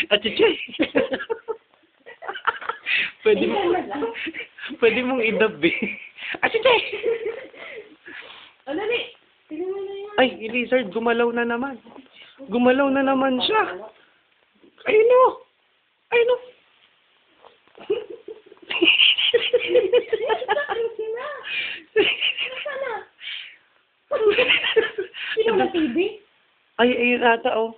Achiche. Pwede mo, pwede mong idabi. Achiche. Ano ni? Tignan mo na yan. Ay, lizard, gumalaw na naman. Gumalaw na naman siya. Ayun o. Ayun o. Sino ba TV? Ay, ayun ata o.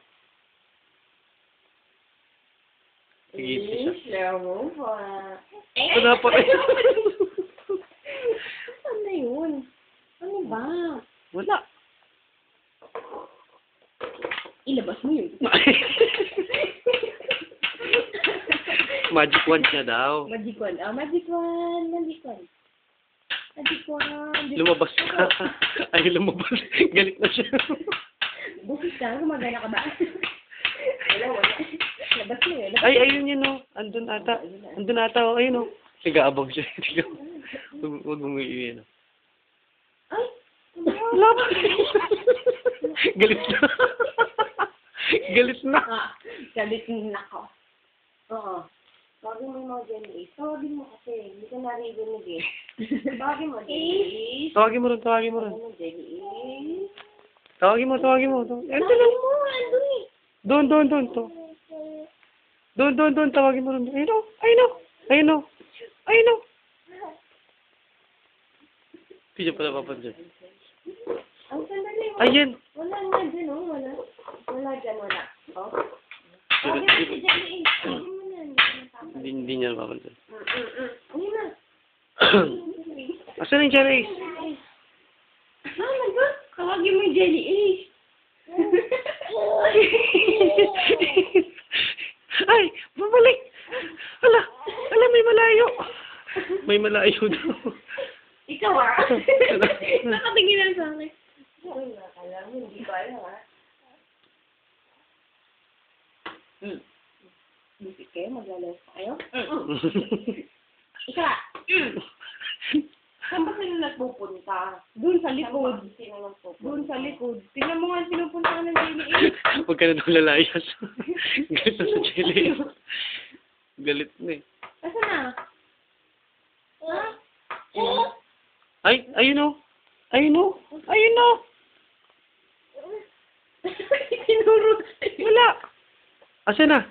Sige, Slow mo pa. Wala pa. Saan na yun? Ano ba? Wala. Ilabas mo yun. Magic wand niya daw. Magic wand. Ah, magic wand. Magic wand. Magic wand. Lumabas ka. Ay, lumabas. Galit na siya. Bukis ka. Gumagana ka ba? Wala. Labas mo yun. Ay, ayun yun o. Andun ata. Andun ata o. Ayun o. Tiga-abog siya. Huwag mong iiwan o. Ay! Wala pa. Galit na. Galit na. Ah, galit na ako. Oo. Tawagin mo yung mga jelly. Tawagin mo kasi. Hindi ka naririnig eh. Tawagin mo, jelly. Tawagin mo rin, tawagin mo rin. Tawagin mo, jelly. Tawagin mo, tawagin mo. Andun o. Tawagin mo, andun eh. Doon. Doon, tawagin mo rin. Ayun o. Ayun o. Ayun o. Ayun o. Hindi siya pala papansin. Ang sandali mo. Ayun. Wala nga dyan, oh. Wala. Wala dyan, wala. Oh. Tawagin mo si jelly. Tawagin mo na. Hindi niya napapansin. Ayun na. Asan yung cherry? Ah, nagba? Tawagin mo yung jelly ace. Ay, babalik! Ala, may malayo. May malayo daw. Ikaw ah. Nakatingin lang sa akin. Ay, nakala mo, hindi ko alam ah. Musik kayo, maglalayas pa kayo? Ika! Saan ba sila nagpupunta? Doon sa likod. Doon sa likod. Tingnan mo nga pinupunta ka ng jelly ace. Huwag ka na daw lalayas. Galit na sa jelly. Galit na eh. Asa na? Ha? Ay, ayun o. Ayun o. Ayun o. Tinuro sa'yo. Wala. Asan na?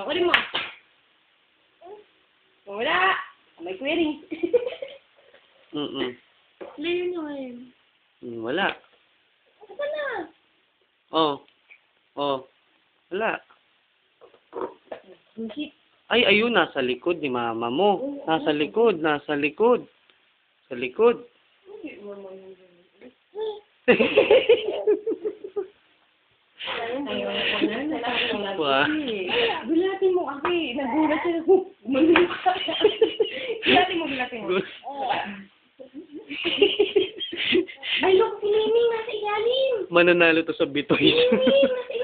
Kunin mo. Wala. May query. Layo nyo ngayon. Wala. Asa na? Wala. Bullshit. Ay, ayun, nasa likod ni mama mo. Nasa likod. Sa likod. Wah. Gulatin mo kasi. Nagulat siya. Gulatin mo. Ay, look, si Miming nasa ilalim. Mananalo to sa bitoy. Si Miming nasa ilalim.